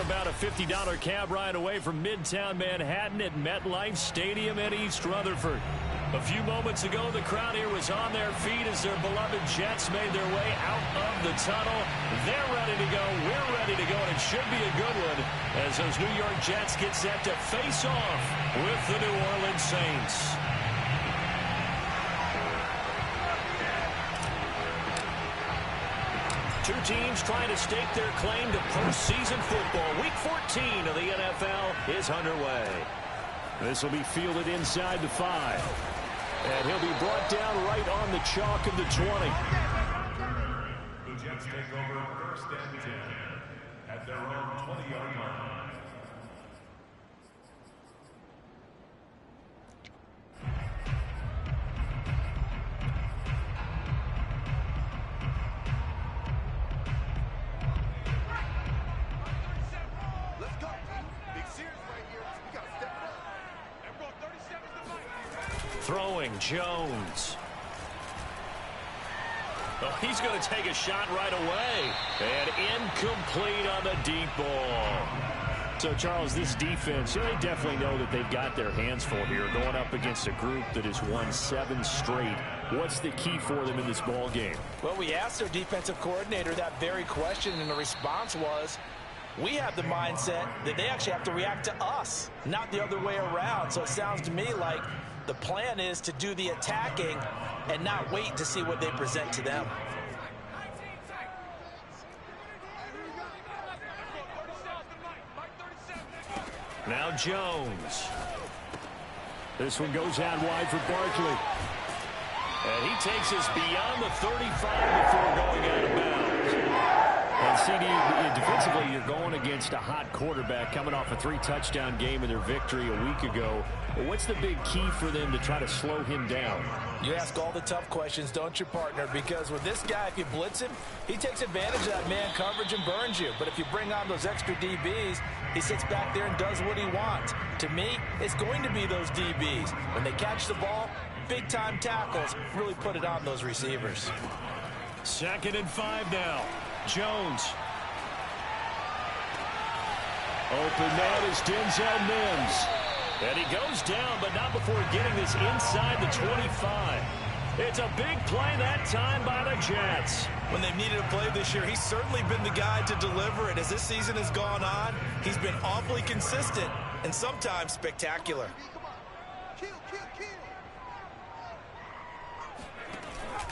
about a $50 cab ride away from Midtown Manhattan at MetLife Stadium in East Rutherford. A few moments ago, the crowd here was on their feet as their beloved Jets made their way out of the tunnel. They're ready to go. We're ready to go, and it should be a good one as those New York Jets get set to face off with the New Orleans Saints. Two teams trying to stake their claim to postseason football. Week 14 of the NFL is underway. This will be fielded inside the 5. And he'll be brought down right on the chalk of the 20. The Jets take over first and 10 at their own 20-yard line. Throwing Jones. Oh, he's going to take a shot right away. And incomplete on the deep ball. So, Charles, this defense, they definitely know that they've got their hands full here going up against a group that has won 7 straight. What's the key for them in this ball game? Well, we asked their defensive coordinator that very question, and the response was, we have the mindset that they actually have to react to us, not the other way around. So it sounds to me like the plan is to do the attacking and not wait to see what they present to them. Now Jones. This one goes out wide for Barkley. And he takes us beyond the 35 before going out of bounds. And CD, defensively, you're going against a hot quarterback coming off a 3-touchdown game in their victory a week ago. What's the big key for them to try to slow him down? You ask all the tough questions, don't you, partner? Because with this guy, if you blitz him, he takes advantage of that man coverage and burns you. But if you bring on those extra DBs, he sits back there and does what he wants. To me, it's going to be those DBs. When they catch the ball, big-time tackles really put it on those receivers. 2nd and 5 now. Jones. Open man is Denzel Mims. And he goes down, but not before getting this inside the 25. It's a big play that time by the Jets. When they've needed a play this year, he's certainly been the guy to deliver it. As this season has gone on, he's been awfully consistent and sometimes spectacular.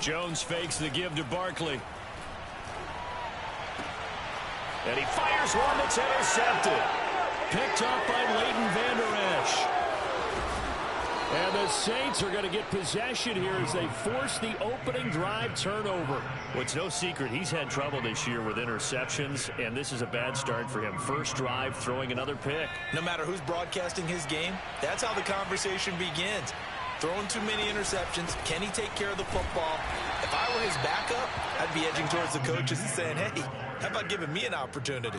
Jones fakes the give to Barkley. And he fires one that's intercepted. Picked up by Leighton Vander Esch. And the Saints are going to get possession here as they force the opening drive turnover. Well, it's no secret he's had trouble this year with interceptions, and this is a bad start for him. First drive, throwing another pick. No matter who's broadcasting his game, that's how the conversation begins. Throwing too many interceptions. Can he take care of the football? If I were his backup, I'd be edging towards the coaches and saying, hey, how about giving me an opportunity?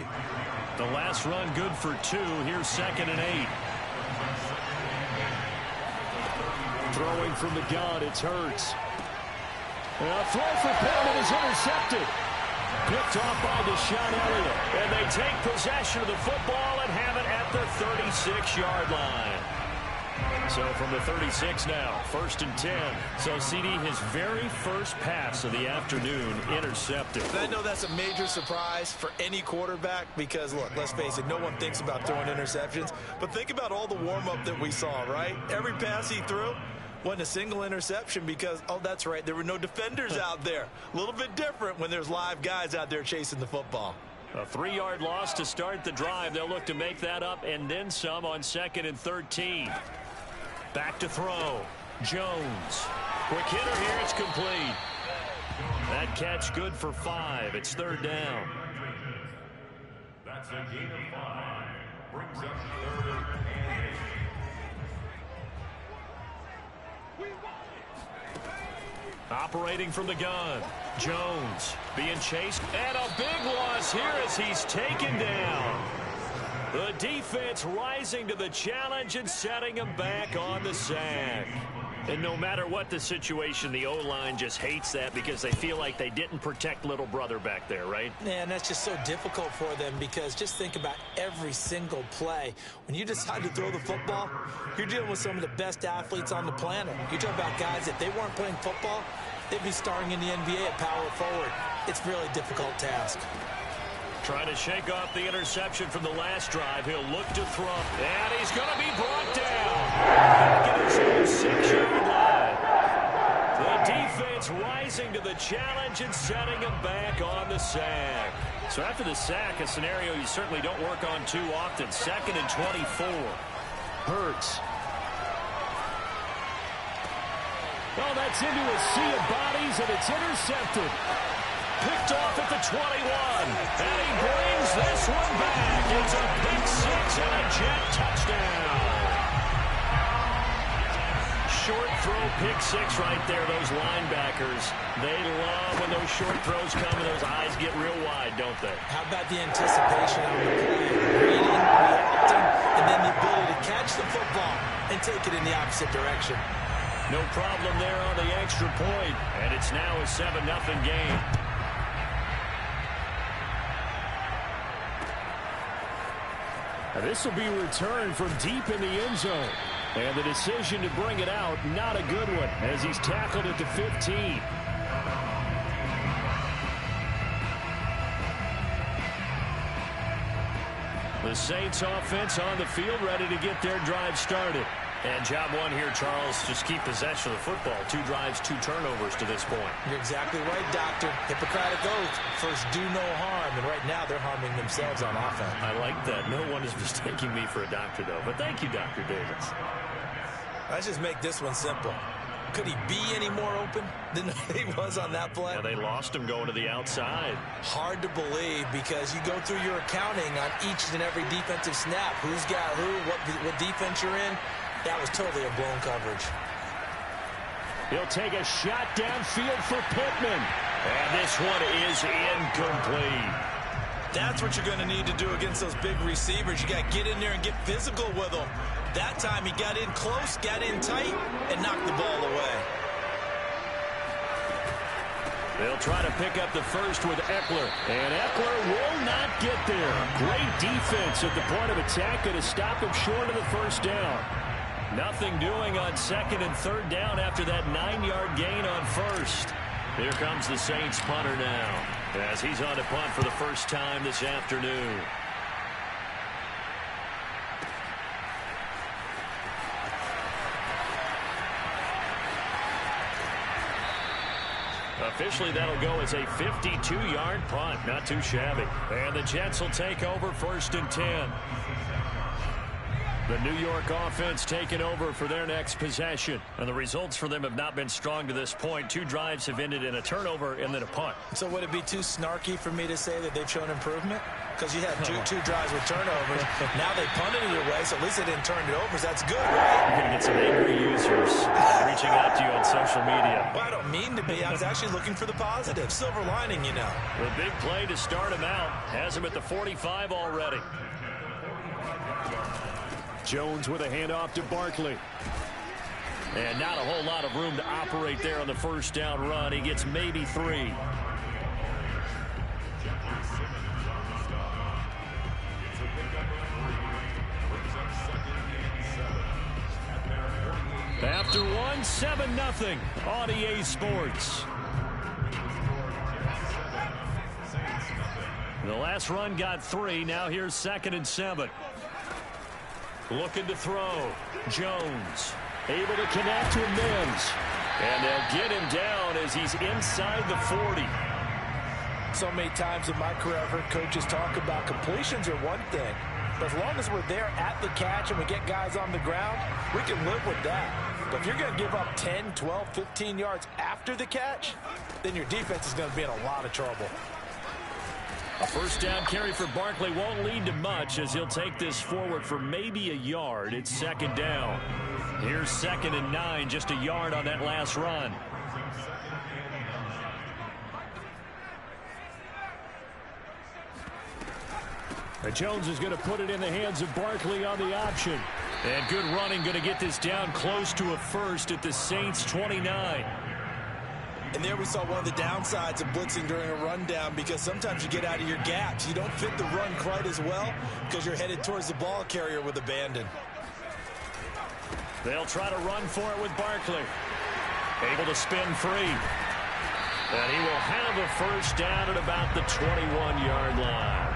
The last run good for 2. Here's 2nd and 8. Throwing from the gun, it's Hurts. A throw for Pittman is intercepted. Picked off by Deshaun Elliott. And they take possession of the football and have it at the 36-yard line. So from the 36 now, 1st and 10. So CD, his very first pass of the afternoon intercepted. And I know that's a major surprise for any quarterback because, look, let's face it, no one thinks about throwing interceptions. But think about all the warm-up that we saw, right? Every pass he threw wasn't a single interception because, oh, that's right, there were no defenders out there. A little bit different when there's live guys out there chasing the football. A 3-yard loss to start the drive. They'll look to make that up and then some on 2nd and 13. Back to throw. Jones. Quick hitter here. It's complete. That catch good for 5. It's 3rd down. That's a gain of 5. Brings up 3rd and 8. Operating from the gun. Jones being chased. And a big loss here as he's taken down. The defense rising to the challenge and setting him back on the sack. And no matter what the situation, the O-line just hates that because they feel like they didn't protect little brother back there, right? Man, that's just so difficult for them because just think about every single play. When you decide to throw the football, you're dealing with some of the best athletes on the planet. You talk about guys, if they weren't playing football, they'd be starring in the NBA at power forward. It's a really difficult task. Trying to shake off the interception from the last drive. He'll look to throw. And he's going to be brought down. Back at his own 6-yard line. The defense rising to the challenge and setting him back on the sack. So after the sack, a scenario you certainly don't work on too often. 2nd and 24. Hurts. Oh, that's into a sea of bodies, and it's intercepted. Picked off at the 21. And he brings this one back. It's a pick 6 and a Jet touchdown. Short throw, pick 6 right there. Those linebackers, they love when those short throws come and those eyes get real wide, don't they? How about the anticipation on the play? Reading, reacting, and then the ability to catch the football and take it in the opposite direction. No problem there on the extra point. And it's now a 7-0 game. This will be returned from deep in the end zone. And the decision to bring it out, not a good one, as he's tackled at the 15. The Saints offense on the field, ready to get their drive started. And job one here, Charles, just keep possession of the football. 2 drives, 2 turnovers to this point. You're exactly right, Doctor. Hippocratic oath. First, do no harm. And right now, they're harming themselves on offense. I like that. No one is mistaking me for a doctor, though. But thank you, Dr. Davis. Let's just make this one simple. Could he be any more open than he was on that play? Yeah, they lost him going to the outside. Hard to believe because you go through your accounting on each and every defensive snap. Who's got who, what defense you're in. That was totally a blown coverage. He'll take a shot downfield for Pittman. And this one is incomplete. That's what you're going to need to do against those big receivers. You got to get in there and get physical with them. That time he got in close, got in tight, and knocked the ball away. They'll try to pick up the first with Eckler. And Eckler will not get there. Great defense at the point of attack. Going to stop him short of the first down. Nothing doing on 2nd and 3rd down after that 9-yard gain on first. Here comes the Saints punter now as he's on to punt for the first time this afternoon. Officially, that'll go as a 52-yard punt. Not too shabby. And the Jets will take over 1st and 10. The New York offense taking over for their next possession. And the results for them have not been strong to this point. 2 drives have ended in a turnover and then a punt. So would it be too snarky for me to say that they've shown improvement? Because you had two drives with turnovers. Now they punted it away, so at least they didn't turn it over. So that's good, right? You're going to get some angry users reaching out to you on social media. Well, I don't mean to be. I was actually looking for the positive. Silver lining, you know. The big play to start him out. Has him at the 45 already. Jones with a handoff to Barkley. And not a whole lot of room to operate there on the first down run. He gets maybe 3. After 1, 7-0 on EA Sports. The last run got 3. Now here's 2nd and 7. Looking to throw. Jones able to connect to Mims. And they'll get him down as he's inside the 40. So many times in my career, I've heard coaches talk about completions are one thing. But as long as we're there at the catch and we get guys on the ground, we can live with that. But if you're going to give up 10, 12, 15 yards after the catch, then your defense is going to be in a lot of trouble. A first down carry for Barkley won't lead to much as he'll take this forward for maybe a yard. It's 2nd down. Here's 2nd and 9, just a yard on that last run. Jones is going to put it in the hands of Barkley on the option. And good running, going to get this down close to a first at the Saints 29. And there we saw one of the downsides of blitzing during a rundown, because sometimes you get out of your gaps. You don't fit the run quite as well because you're headed towards the ball carrier with abandon. They'll try to run for it with Barkley. Able to spin free. And he will have a first down at about the 21-yard line.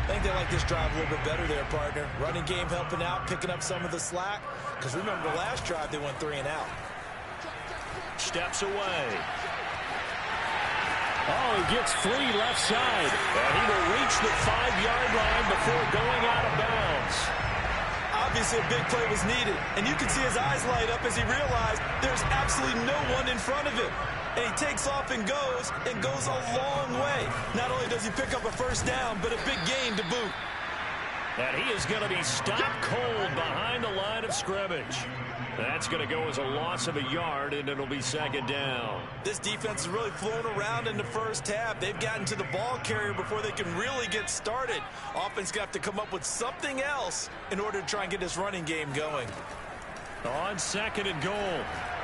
I think they like this drive a little bit better there, partner. Running game helping out, picking up some of the slack. Because remember, the last drive they went 3 and out. Steps away. Oh, he gets free left side. And he will reach the 5-yard line before going out of bounds. Obviously, a big play was needed. And you can see his eyes light up as he realized there's absolutely no one in front of him. And he takes off and goes a long way. Not only does he pick up a first down, but a big gain to boot. And he is going to be stopped cold behind the line of scrimmage. That's going to go as a loss of a yard, and it'll be second down. This defense has really flown around in the first half. They've gotten to the ball carrier before they can really get started. Offense got to come up with something else in order to try and get this running game going. On second and goal,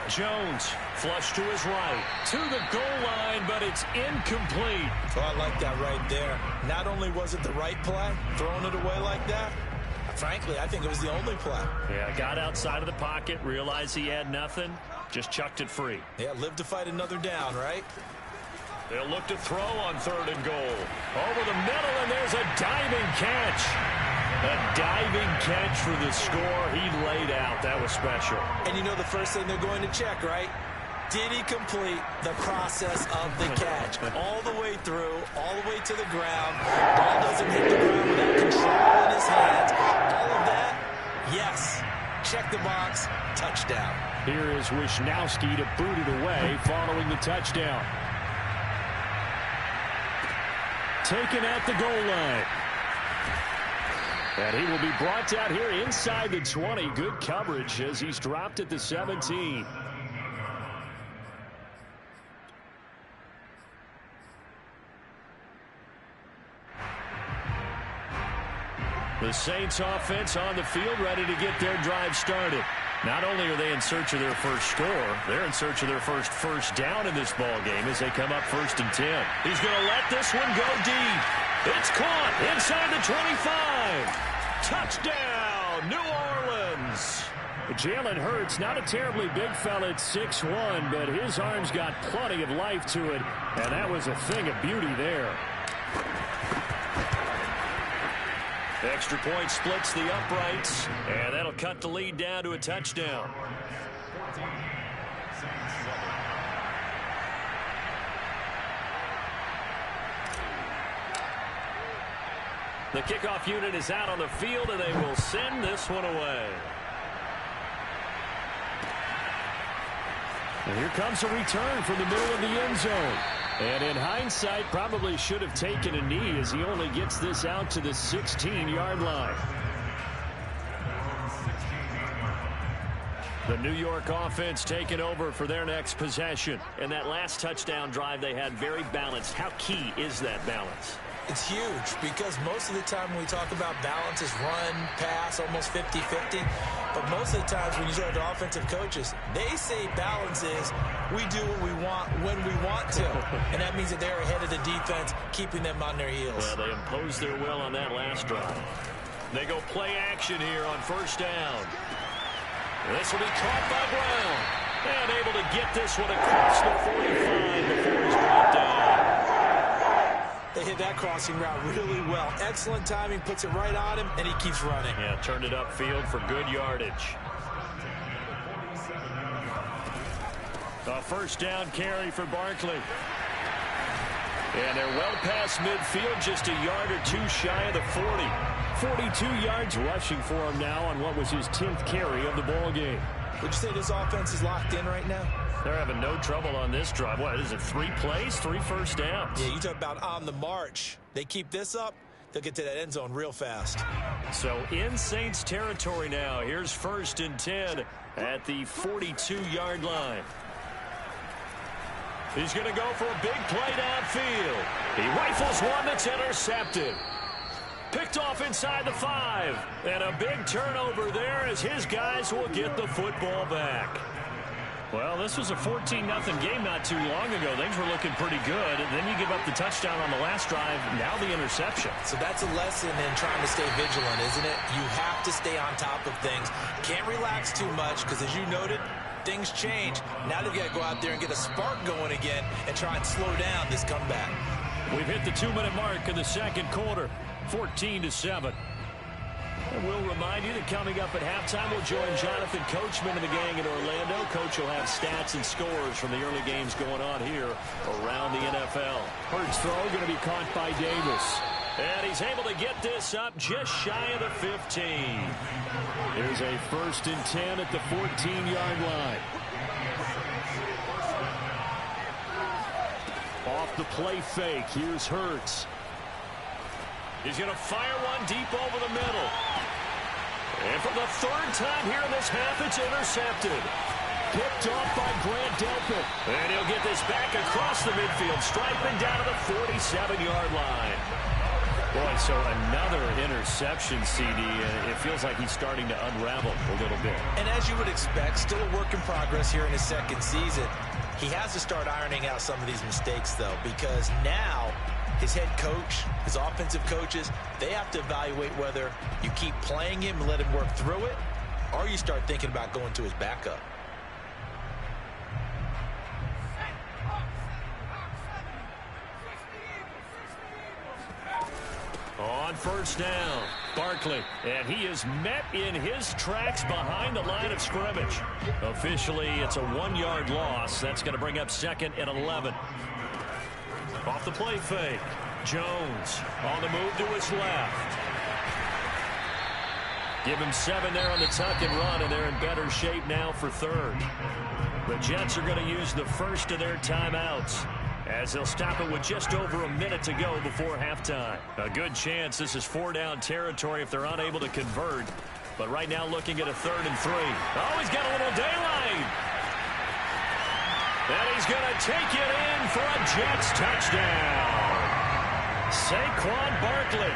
Jones flush to his right, to the goal line, but it's incomplete. Oh, I like that right there. Not only was it the right play, throwing it away like that, frankly, I think it was the only play. Yeah, got outside of the pocket, realized he had nothing, just chucked it free. Yeah, live to fight another down, right? They'll look to throw on third and goal. Over the middle, and there's a diving catch. A diving catch for the score. He laid out. That was special. And you know the first thing they're going to check, right? Did he complete the process of the catch? All the way through, all the way to the ground. Ball doesn't hit the ground without control in his hands. All of that, yes. Check the box, touchdown. Here is Wisnowski to boot it away following the touchdown. Taken at the goal line. And he will be brought out here inside the 20. Good coverage as he's dropped at the 17. The Saints offense on the field, ready to get their drive started. Not only are they in search of their first score, they're in search of their first down in this ball game as they come up 1st and 10. He's going to let this one go deep. It's caught inside the 25. Touchdown, New Orleans. Jalen Hurts, not a terribly big fella at 6'1", but his arms got plenty of life to it, and that was a thing of beauty there. Extra point splits the uprights, and that'll cut the lead down to a touchdown. The kickoff unit is out on the field, and they will send this one away. And here comes a return from the middle of the end zone. And in hindsight, probably should have taken a knee as he only gets this out to the 16-yard line. The New York offense taking over for their next possession. And that last touchdown drive they had very balanced. How key is that balance? It's huge because most of the time when we talk about balance is run, pass, almost 50-50. But most of the times when you talk to offensive coaches, they say balance is we do what we want when we want to. And that means that they're ahead of the defense, keeping them on their heels. Well, they imposed their will on that last drive. They go play action here on 1st down. This will be caught by Brown. And able to get this one across the 45 before he's brought down. They hit that crossing route really well. Excellent timing, puts it right on him, and he keeps running. Yeah, turned it upfield for good yardage. A 1st down carry for Barkley. And they're well past midfield, just a yard or two shy of the 40. 42 yards rushing for him now on what was his 10th carry of the ball game. Would you say this offense is locked in right now? They're having no trouble on this drive. What is it, 3 plays, 3 first downs? Yeah, you talk about on the march. They keep this up, they'll get to that end zone real fast. So in Saints territory now. Here's 1st and 10 at the 42-yard line. He's going to go for a big play downfield. He rifles one that's intercepted. Picked off inside the 5. And a big turnover there as his guys will get the football back. Well, this was a 14-0 game not too long ago. Things were looking pretty good. And then you give up the touchdown on the last drive. Now the interception. So that's a lesson in trying to stay vigilant, isn't it? You have to stay on top of things. Can't relax too much because, as you noted, things change. Now they've got to go out there and get a spark going again and try and slow down this comeback. We've hit the 2-minute mark in the second quarter, 14-7. And we'll remind you that coming up at halftime, we'll join Jonathan Coachman and the gang in Orlando. Coach will have stats and scores from the early games going on here around the NFL. Hurts throw going to be caught by Davis. And he's able to get this up just shy of the 15. Here's a 1st and 10 at the 14-yard line. Off the play fake, here's Hurts. He's going to fire one deep over the middle. And for the 3rd time here in this half, it's intercepted. Picked off by Grant Delpit. And he'll get this back across the midfield, striping down to the 47-yard line. Boy, so another interception, CD. It feels like he's starting to unravel a little bit. And as you would expect, still a work in progress here in his 2nd season. He has to start ironing out some of these mistakes, though, because now his head coach, his offensive coaches, they have to evaluate whether you keep playing him and let him work through it, or you start thinking about going to his backup. On 1st down, Barkley, and he is met in his tracks behind the line of scrimmage. Officially, it's a 1-yard loss. That's going to bring up 2nd and 11. Off the play fake, Jones on the move to his left. Give him 7 there on the tuck and run, and they're in better shape now for 3rd. The Jets are going to use the first of their timeouts, as they'll stop it with just over a minute to go before halftime. A good chance this is 4-down territory if they're unable to convert. But right now looking at a 3rd and 3. Oh, he's got a little daylight. And he's going to take it in for a Jets touchdown. Saquon Barkley,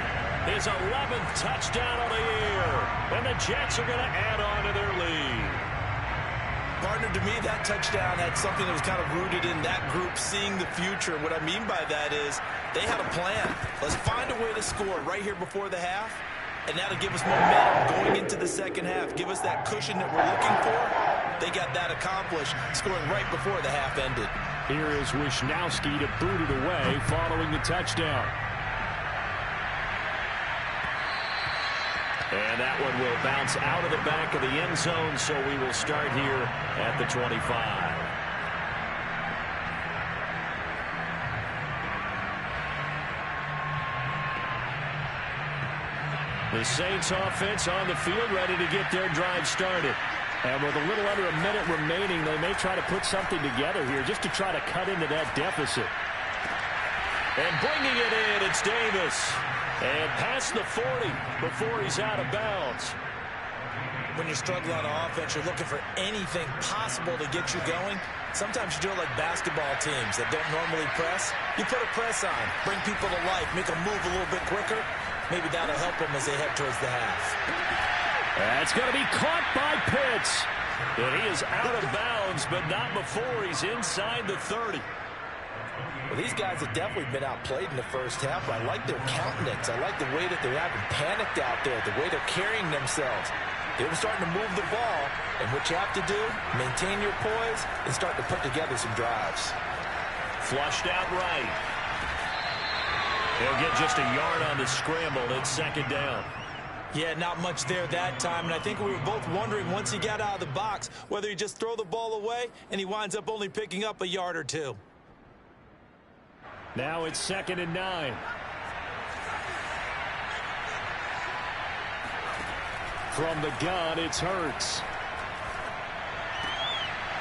his 11th touchdown of the year. And the Jets are going to add on to their lead. Partner, to me, that touchdown had something that was kind of rooted in that group seeing the future. What I mean by that is they had a plan. Let's find a way to score right here before the half, and that'll give us momentum going into the 2nd half. Give us that cushion that we're looking for. They got that accomplished, scoring right before the half ended. Here is Wisnowski to boot it away following the touchdown. And that one will bounce out of the back of the end zone, so we will start here at the 25. The Saints offense on the field, ready to get their drive started. And with a little under a minute remaining, they may try to put something together here just to try to cut into that deficit. And bringing it in, it's Davis. And past the 40 before he's out of bounds. When you're struggling on offense, you're looking for anything possible to get you going. Sometimes you do it like basketball teams that don't normally press. You put a press on, bring people to life, make them move a little bit quicker. Maybe that'll help them as they head towards the half. That's going to be caught by Pitts. And he is out of bounds, but not before he's inside the 30. Well, these guys have definitely been outplayed in the 1st half, but I like their countenance. I like the way that they're having panicked out there, the way they're carrying themselves. They're starting to move the ball, and what you have to do, maintain your poise and start to put together some drives. Flushed out right. He'll get just a yard on the scramble. It's 2nd down. Yeah, not much there that time, and I think we were both wondering once he got out of the box whether he just throw the ball away, and he winds up only picking up a yard or 2. Now it's 2nd and 9. From the gun, it's Hurts.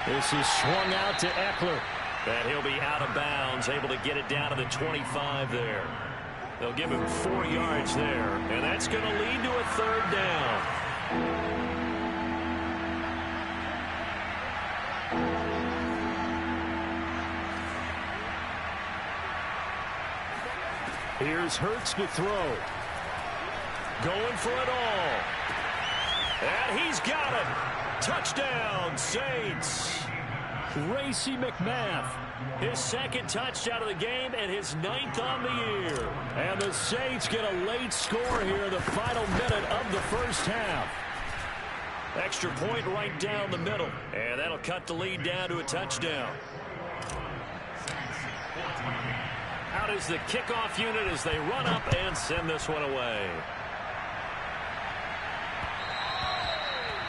This is swung out to Eckler. And he'll be out of bounds, able to get it down to the 25 there. They'll give him 4 yards there, and that's going to lead to a 3rd down. Here's Hurts to throw. Going for it all. And he's got it. Touchdown, Saints. Racey McMath, his second touchdown of the game and his 9th on the year. And the Saints get a late score here in the final minute of the first half. Extra point right down the middle. And that'll cut the lead down to a touchdown. Out is the kickoff unit as they run up and send this one away.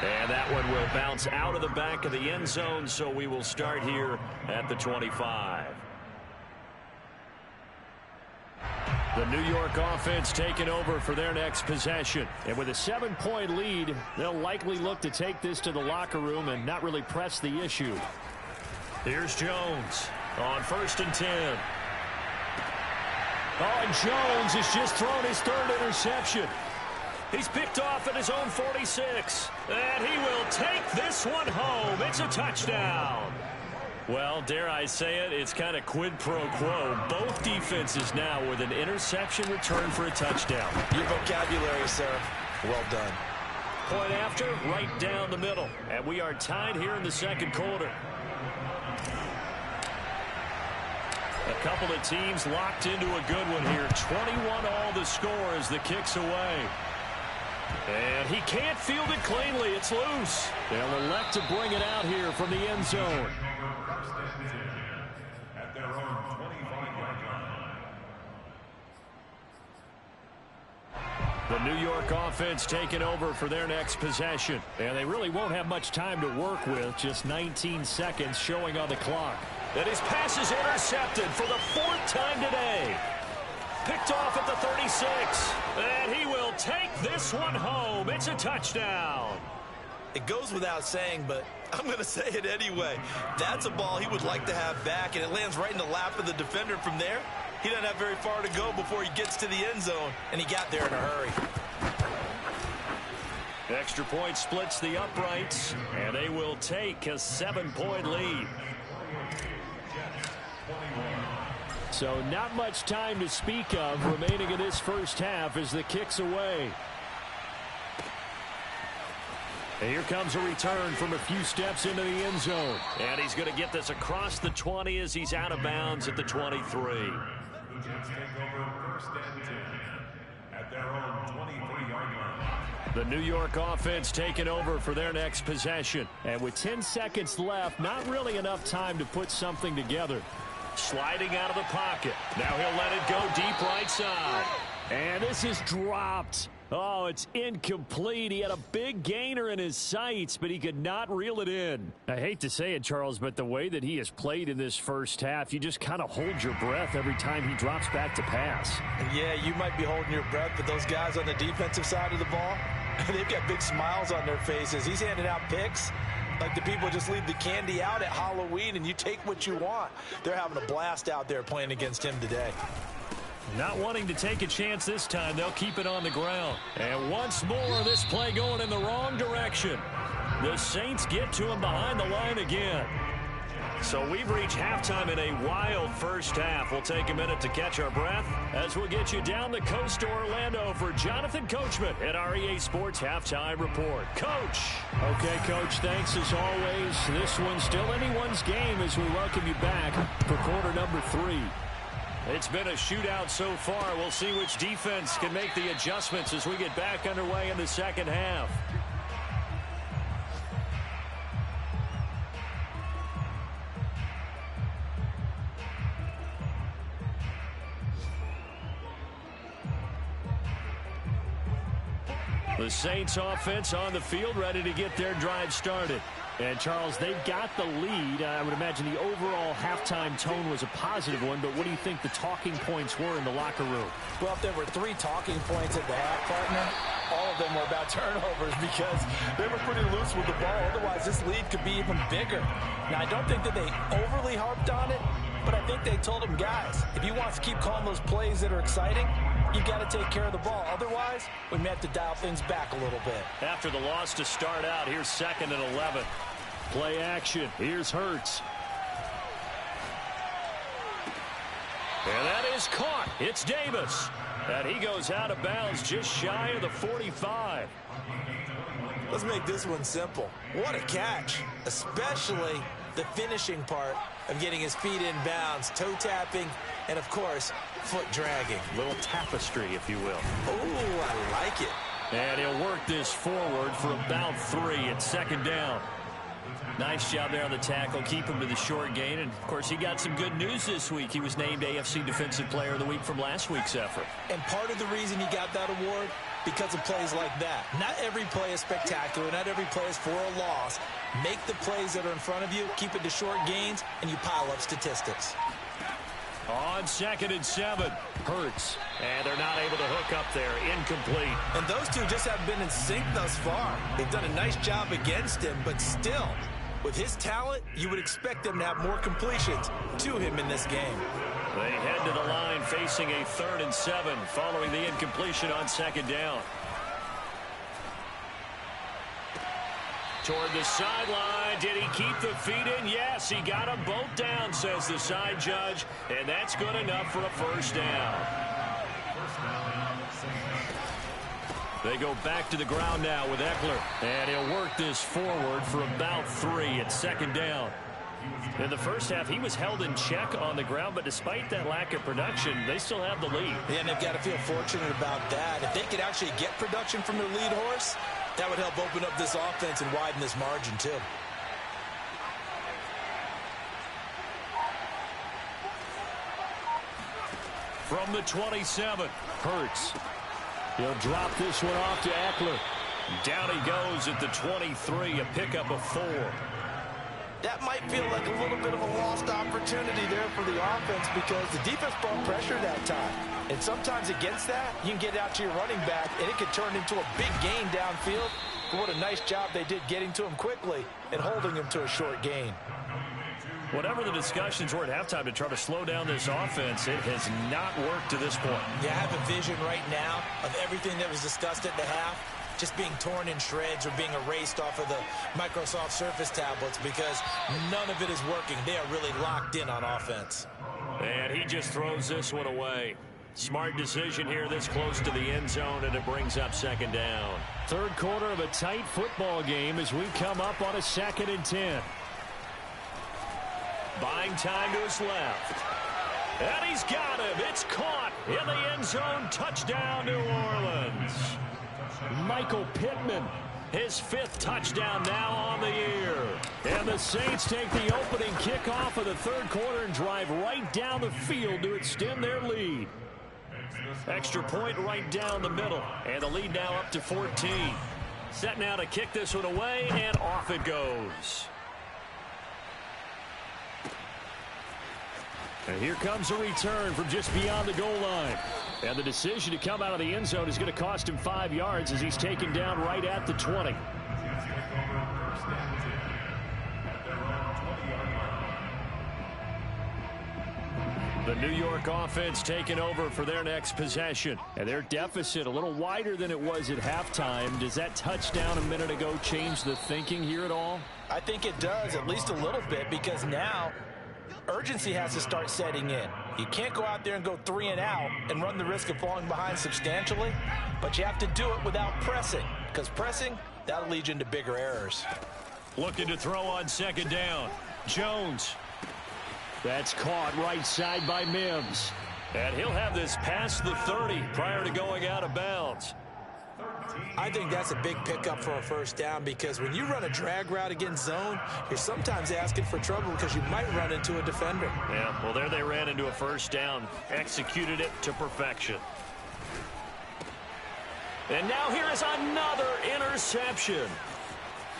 And that one will bounce out of the back of the end zone, so we will start here at the 25. The New York offense taking over for their next possession. And with a 7-point lead, they'll likely look to take this to the locker room and not really press the issue. Here's Jones on 1st and 10. Oh, and Jones has just thrown his 3rd interception. He's picked off at his own 46. And he will take this one home. It's a touchdown. Well, dare I say it, it's kind of quid pro quo. Both defenses now with an interception return for a touchdown. Your vocabulary, sir. Well done. Point after, right down the middle. And we are tied here in the second quarter. A couple of teams locked into a good one here. 21 all the score as the kick's away. And he can't field it cleanly. It's loose. They'll elect to bring it out here from the end zone. At their own 25-yard line. The New York offense taking over for their next possession. And they really won't have much time to work with. Just 19 seconds showing on the clock. And his pass is intercepted for the 4th time today. Picked off at the 36. And he will take this one home. It's a touchdown. It goes without saying, but I'm going to say it anyway. That's a ball he would like to have back, and it lands right in the lap of the defender from there. He doesn't have very far to go before he gets to the end zone, and he got there in a hurry. Extra point splits the uprights, and they will take a 7-point lead. So not much time to speak of remaining in this first half as the kick's away. And here comes a return from a few steps into the end zone. And he's going to get this across the 20 as he's out of bounds at the 23. The Jets take over 1st and 10 at their own 23-yard line. The New York offense taking over for their next possession. And with 10 seconds left, not really enough time to put something together. Sliding out of the pocket. Now he'll let it go deep right side. And this is dropped. Oh, it's incomplete. He had a big gainer in his sights, but he could not reel it in. I hate to say it, Charles, but the way that he has played in this first half, you just kind of hold your breath every time he drops back to pass. Yeah, you might be holding your breath, but those guys on the defensive side of the ball, they've got big smiles on their faces. He's handing out picks like the people just leave the candy out at Halloween and you take what you want. They're having a blast out there playing against him today. Not wanting to take a chance this time, they'll keep it on the ground. And once more, this play going in the wrong direction. The Saints get to him behind the line again. So we've reached halftime in a wild first half. We'll take a minute to catch our breath as we'll get you down the coast to Orlando for Jonathan Coachman at our EA Sports Halftime Report. Coach. Okay, Coach, thanks as always. This one's still anyone's game as we welcome you back for quarter number 3. It's been a shootout so far. We'll see which defense can make the adjustments as we get back underway in the second half. The Saints offense on the field, ready to get their drive started. And, Charles, they've got the lead. I would imagine the overall halftime tone was a positive one, but what do you think the talking points were in the locker room? Well, if there were 3 talking points at the half, partner, all of them were about turnovers because they were pretty loose with the ball. Otherwise, this lead could be even bigger. Now, I don't think that they overly harped on it, but I think they told them, guys, if you want to keep calling those plays that are exciting, you got to take care of the ball. Otherwise, we may have to dial things back a little bit. After the loss to start out, here's 2nd and 11. Play action. Here's Hurts. And that is caught. It's Davis. And he goes out of bounds just shy of the 45. Let's make this one simple. What a catch, especially the finishing part of getting his feet in bounds, toe tapping, and of course, foot dragging. Little tapestry, if you will. Oh, I like it. And he'll work this forward for about 3 at second down. Nice job there on the tackle. Keep him to the short gain. And, of course, he got some good news this week. He was named AFC Defensive Player of the Week from last week's effort. And part of the reason he got that award, because of plays like that. Not every play is spectacular. Not every play is for a loss. Make the plays that are in front of you, keep it to short gains, and you pile up statistics. On 2nd and 7, Hurts. And they're not able to hook up there. Incomplete. And those two just haven't been in sync thus far. They've done a nice job against him, but still, with his talent, you would expect them to have more completions to him in this game. They head to the line facing a 3rd and 7 following the incompletion on 2nd down. Toward the sideline. Did he keep the feet in? Yes, he got them both down, says the side judge. And that's good enough for a first down. They go back to the ground now with Eckler. And he'll work this forward for about 3 at second down. In the first half, he was held in check on the ground, but despite that lack of production, they still have the lead. Yeah, and they've got to feel fortunate about that. If they could actually get production from their lead horse, that would help open up this offense and widen this margin, too. From the 27, Hurts. He'll drop this one off to Eckler. Down he goes at the 23, a pickup of 4. That might feel like a little bit of a lost opportunity there for the offense because the defense brought pressure that time. And sometimes against that, you can get out to your running back, and it could turn into a big gain downfield. But what a nice job they did getting to him quickly and holding him to a short gain. Whatever the discussions were at halftime to try to slow down this offense, it has not worked to this point. Yeah, I have a vision right now of everything that was discussed at the half just being torn in shreds or being erased off of the Microsoft Surface tablets because none of it is working. They are really locked in on offense. And he just throws this one away. Smart decision here this close to the end zone, and it brings up second down. Third quarter of a tight football game as we come up on a 2nd and 10. Buying time to his left. And he's got him. It's caught in the end zone. Touchdown, New Orleans. Michael Pittman, his 5th touchdown now on the year. And the Saints take the opening kickoff of the third quarter and drive right down the field to extend their lead. Extra point right down the middle. And the lead now up to 14. Set now to kick this one away, and off it goes. And here comes a return from just beyond the goal line. And the decision to come out of the end zone is going to cost him 5 yards as he's taken down right at the 20. The New York offense taking over for their next possession. And their deficit a little wider than it was at halftime. Does that touchdown a minute ago change the thinking here at all? I think it does, at least a little bit, because now urgency has to start setting in. You can't go out there and go 3 and out and run the risk of falling behind substantially, but you have to do it without pressing, because pressing, that'll lead you into bigger errors. Looking to throw on second down. Jones. That's caught right side by Mims. And he'll have this past the 30 prior to going out of bounds. I think that's a big pickup for a first down because when you run a drag route against zone, you're sometimes asking for trouble because you might run into a defender. Yeah, well, there they ran into a first down. Executed it to perfection. And now here is another interception.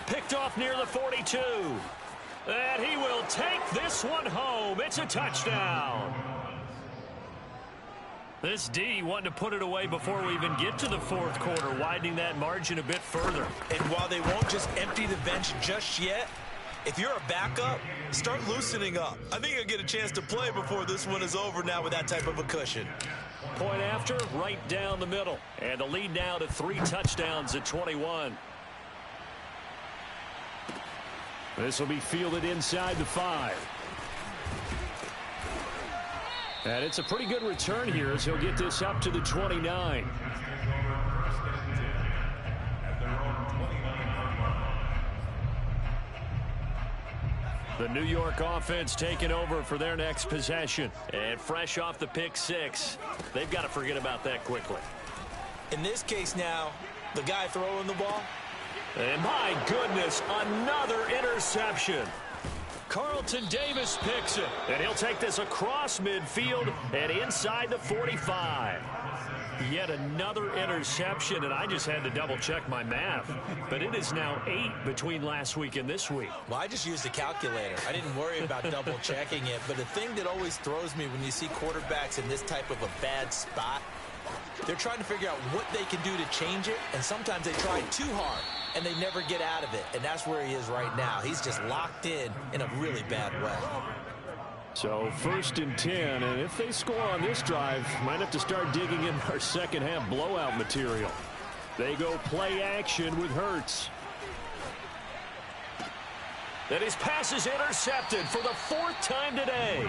Picked off near the 42. And he will take this one home. It's a touchdown. This D wanting to put it away before we even get to the fourth quarter, widening that margin a bit further. And while they won't just empty the bench just yet, if you're a backup, start loosening up. I think you'll get a chance to play before this one is over now with that type of a cushion. Point after, right down the middle. And the lead now to 3 touchdowns at 21. This will be fielded inside the 5. And it's a pretty good return here as he'll get this up to the 29. The New York offense taking over for their next possession. And fresh off the pick six, they've got to forget about that quickly. In this case now, the guy throwing the ball. And my goodness, another interception. Carlton Davis picks it. And he'll take this across midfield and inside the 45. Yet another interception, and I just had to double-check my math. But it is now 8 between last week and this week. Well, I just used a calculator. I didn't worry about double-checking it. But the thing that always throws me when you see quarterbacks in this type of a bad spot, they're trying to figure out what they can do to change it, and sometimes they try too hard, and they never get out of it. And that's where he is right now. He's just locked in a really bad way. So 1st and 10, and if they score on this drive, might have to start digging in our second half blowout material. They go play action with Hurts. And his pass is intercepted for the 4th time today.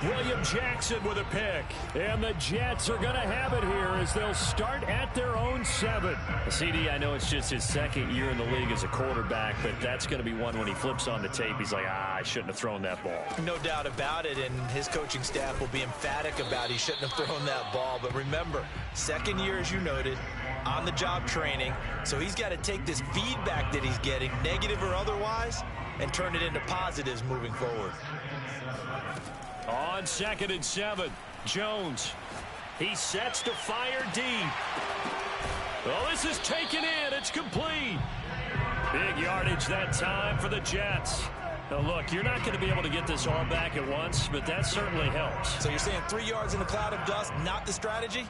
William Jackson with a pick. And the Jets are going to have it here as they'll start at their own 7. CD, I know it's just his 2nd year in the league as a quarterback, but that's going to be one when he flips on the tape. He's like, I shouldn't have thrown that ball. No doubt about it, and his coaching staff will be emphatic about he shouldn't have thrown that ball. But remember, 2nd year, as you noted, on-the-job training. So he's got to take this feedback that he's getting, negative or otherwise, and turn it into positives moving forward. On 2nd and 7, Jones. He sets to fire deep. Oh, this is taken in. It's complete. Big yardage that time for the Jets. Now, look, you're not going to be able to get this all back at once, but that certainly helps. So you're saying 3 yards in a cloud of dust, not the strategy?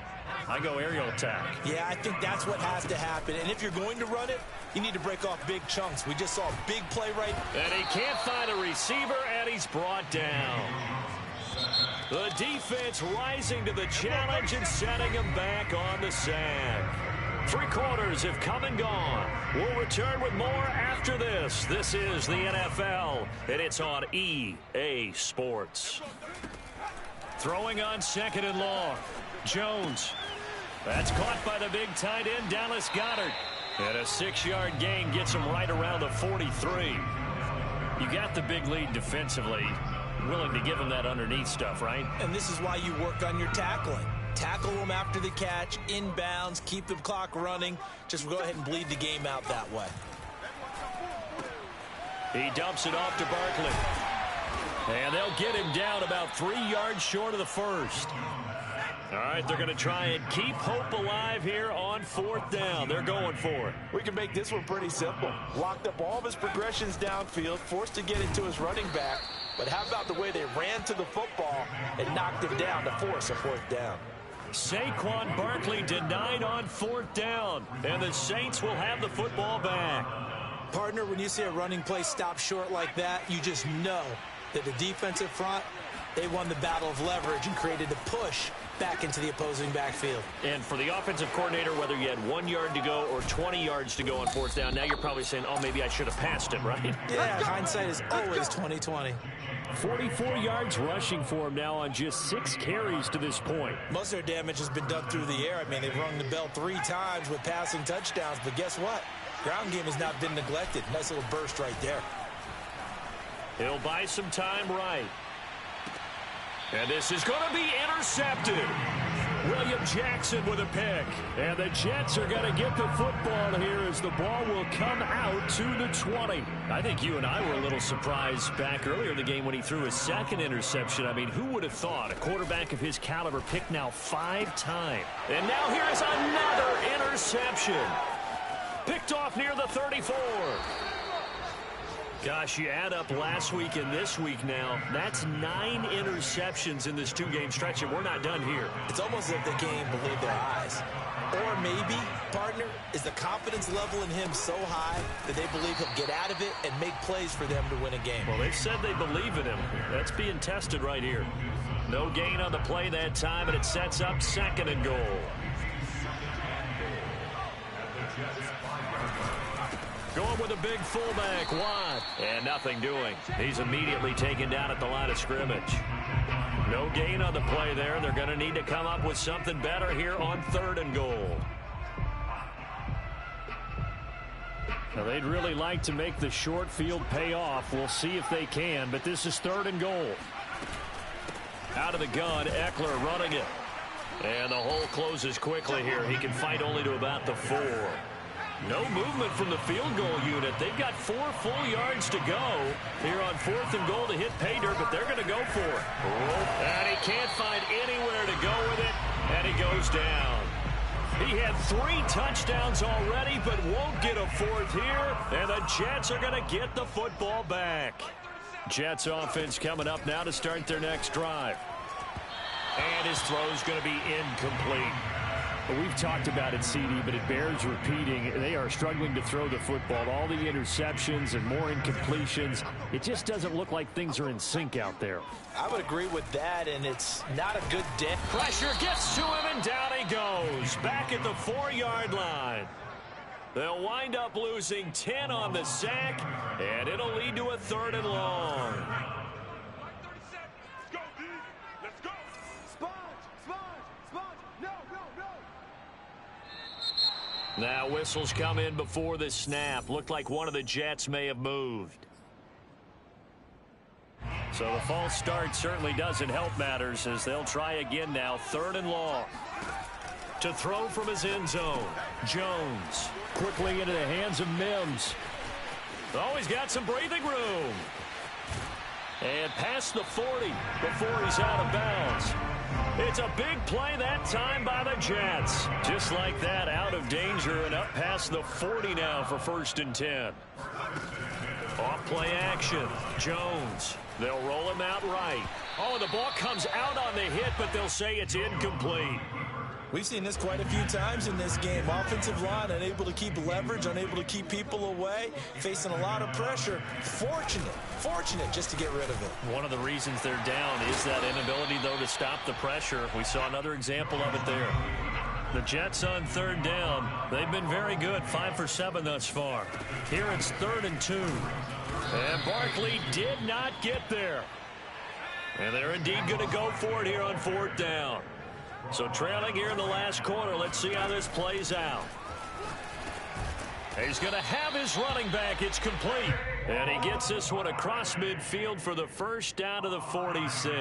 I go aerial attack. Yeah, I think that's what has to happen. And if you're going to run it, you need to break off big chunks. We just saw a big play right. And he can't find a receiver, and he's brought down. The defense rising to the challenge and setting him back on the sand. 3 quarters have come and gone. We'll return with more after this. This is the NFL, and it's on EA Sports. Throwing on 2nd and long. Jones. That's caught by the big tight end, Dallas Goedert. And a 6-yard gain gets him right around the 43. You got the big lead defensively. Willing to give him that underneath stuff, right? And this is why you work on your tackling. Tackle them after the catch, inbounds, keep the clock running. Just go ahead and bleed the game out that way. He dumps it off to Barkley. And they'll get him down about 3 yards short of the 1st. All right, they're going to try and keep hope alive here on 4th down. They're going for it. We can make this one pretty simple. Locked up all of his progressions downfield, forced to get it to his running back. But how about the way they ran to the football and knocked him down to force a 4th down? Saquon Barkley denied on 4th down, and the Saints will have the football back. Partner, when you see a running play stop short like that, you just know that the defensive front, they won the battle of leverage and created the push back into the opposing backfield. And for the offensive coordinator, whether you had 1 yard to go or 20 yards to go on 4th down, now you're probably saying, oh, maybe I should have passed it, right? Yeah, hindsight is always 20/20. 44 yards rushing for him now on just 6 carries to this point. Most of their damage has been done through the air. I mean, they've rung the bell 3 times with passing touchdowns, but guess what? Ground game has not been neglected. Nice little burst right there. He'll buy some time right. And this is going to be intercepted. William Jackson with a pick. And the Jets are going to get the football here as the ball will come out to the 20. I think you and I were a little surprised back earlier in the game when he threw his 2nd interception. I mean, who would have thought a quarterback of his caliber picked now 5 times? And now here is another interception. Picked off near the 34. Gosh, you add up last week and this week now, that's 9 interceptions in this 2-game stretch, and we're not done here. It's almost as if they can't even believe their eyes. Or maybe, partner, is the confidence level in him so high that they believe he'll get out of it and make plays for them to win a game. Well, they've said they believe in him. That's being tested right here. No gain on the play that time, and it sets up 2nd and goal. Going with a big fullback wide. And nothing doing. He's immediately taken down at the line of scrimmage. No gain on the play there. They're going to need to come up with something better here on 3rd and goal. Now, they'd really like to make the short field pay off. We'll see if they can, but this is 3rd and goal. Out of the gun, Eckler running it. And the hole closes quickly here. He can fight only to about the 4. No movement from the field goal unit. They've got 4 full yards to go here on 4th and goal to hit pay dirt, but they're going to go for it. And he can't find anywhere to go with it, and he goes down. He had 3 touchdowns already, but won't get a 4th here, and the Jets are going to get the football back. Jets offense coming up now to start their next drive. And his throw's going to be incomplete. Well, we've talked about it, CD, but it bears repeating. They are struggling to throw the football. All the interceptions and more incompletions. It just doesn't look like things are in sync out there. I would agree with that, and it's not a good day. Pressure gets to him, and down he goes. Back at the 4-yard line. They'll wind up losing 10 on the sack, and it'll lead to a 3rd and long. Now whistles come in before the snap. Looked like one of the Jets may have moved. So the false start certainly doesn't help matters as they'll try again now. 3rd and long. To throw from his end zone. Jones quickly into the hands of Mims. Oh, he's got some breathing room. And past the 40 before he's out of bounds. It's a big play that time by the Jets. Just like that, out of danger and up past the 40 now for 1st and 10. Off play action. Jones. They'll roll him out right. Oh, the ball comes out on the hit, but they'll say it's incomplete. We've seen this quite a few times in this game. Offensive line unable to keep leverage, unable to keep people away, facing a lot of pressure. Fortunate just to get rid of it. One of the reasons they're down is that inability, though, to stop the pressure. We saw another example of it there. The Jets on 3rd down. They've been very good, 5 for 7 thus far. Here it's 3rd and 2. And Barkley did not get there. And they're indeed going to go for it here on 4th down. So trailing here in the last quarter. Let's see how this plays out. He's going to have his running back. It's complete. And he gets this one across midfield for the first down to the 46.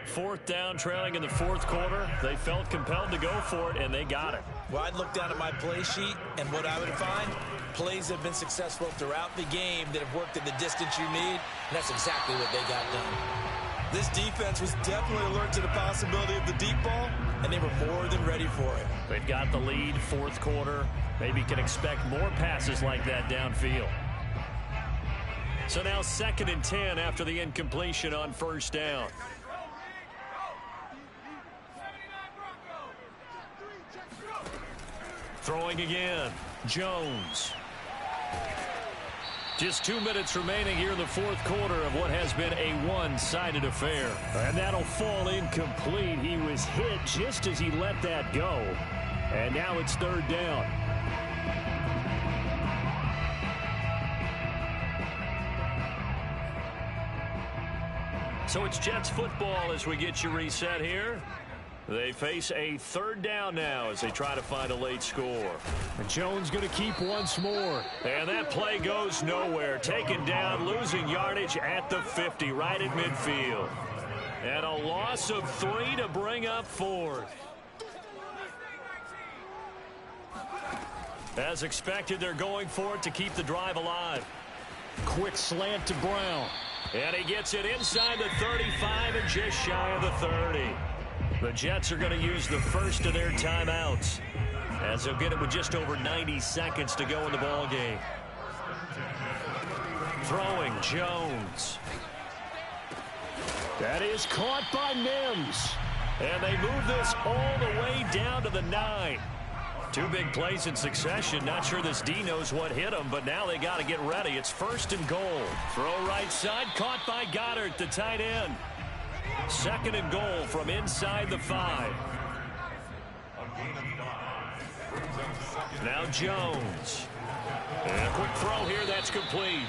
4th down, trailing in the 4th quarter. They felt compelled to go for it, and they got it. Well, I'd look down at my play sheet, and what I would find, plays have been successful throughout the game that have worked in the distance you need, and that's exactly what they got done. This defense was definitely alert to the possibility of the deep ball, and they were more than ready for it. They've got the lead, 4th quarter. Maybe can expect more passes like that downfield. So now 2nd and 10 after the incompletion on 1st down. Throwing again. Jones. Just 2 minutes remaining here in the 4th quarter of what has been a one-sided affair. And that'll fall incomplete. He was hit just as he let that go. And now it's 3rd down. So it's Jets football as we get you reset here. They face a 3rd down now as they try to find a late score. And Jones going to keep once more. And that play goes nowhere. Taken down, losing yardage at the 50, right at midfield. And a loss of 3 to bring up 4th. As expected, they're going for it to keep the drive alive. Quick slant to Brown. And he gets it inside the 35 and just shy of the 30. The Jets are going to use the first of their timeouts as they'll get it with just over 90 seconds to go in the ball game. Throwing Jones. That is caught by Mims. And they move this all the way down to the 9. 2 big plays in succession. Not sure this D knows what hit him, but now they got to get ready. It's 1st and goal. Throw right side, caught by Goddard, the tight end. 2nd and goal from inside the 5. Now Jones. And a quick throw here, that's complete.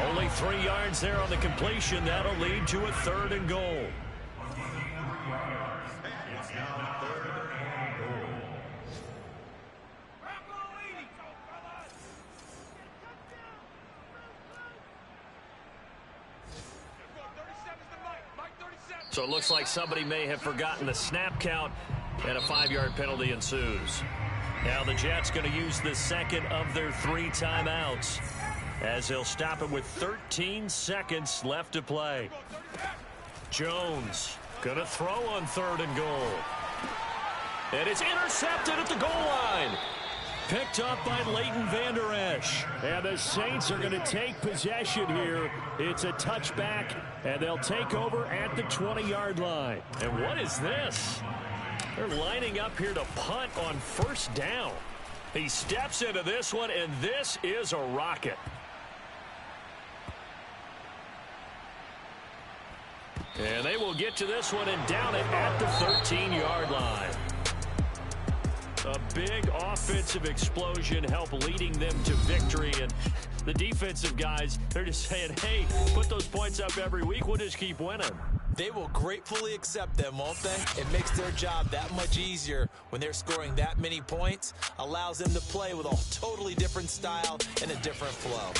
Only 3 yards there on the completion. That'll lead to a 3rd and goal. So it looks like somebody may have forgotten the snap count, and a 5-yard penalty ensues. Now the Jets going to use the second of their 3 timeouts, as they'll stop it with 13 seconds left to play. Jones going to throw on 3rd and goal. And it's intercepted at the goal line. Picked up by Leighton Vander Esch. And the Saints are going to take possession here. It's a touchback, and they'll take over at the 20-yard line. And what is this? They're lining up here to punt on 1st down. He steps into this one, and this is a rocket. And they will get to this one and down it at the 13-yard line. A big offensive explosion helped leading them to victory. And the defensive guys, they're just saying, hey, put those points up every week. We'll just keep winning. They will gratefully accept them, won't they? It makes their job that much easier when they're scoring that many points. Allows them to play with a totally different style and a different flow.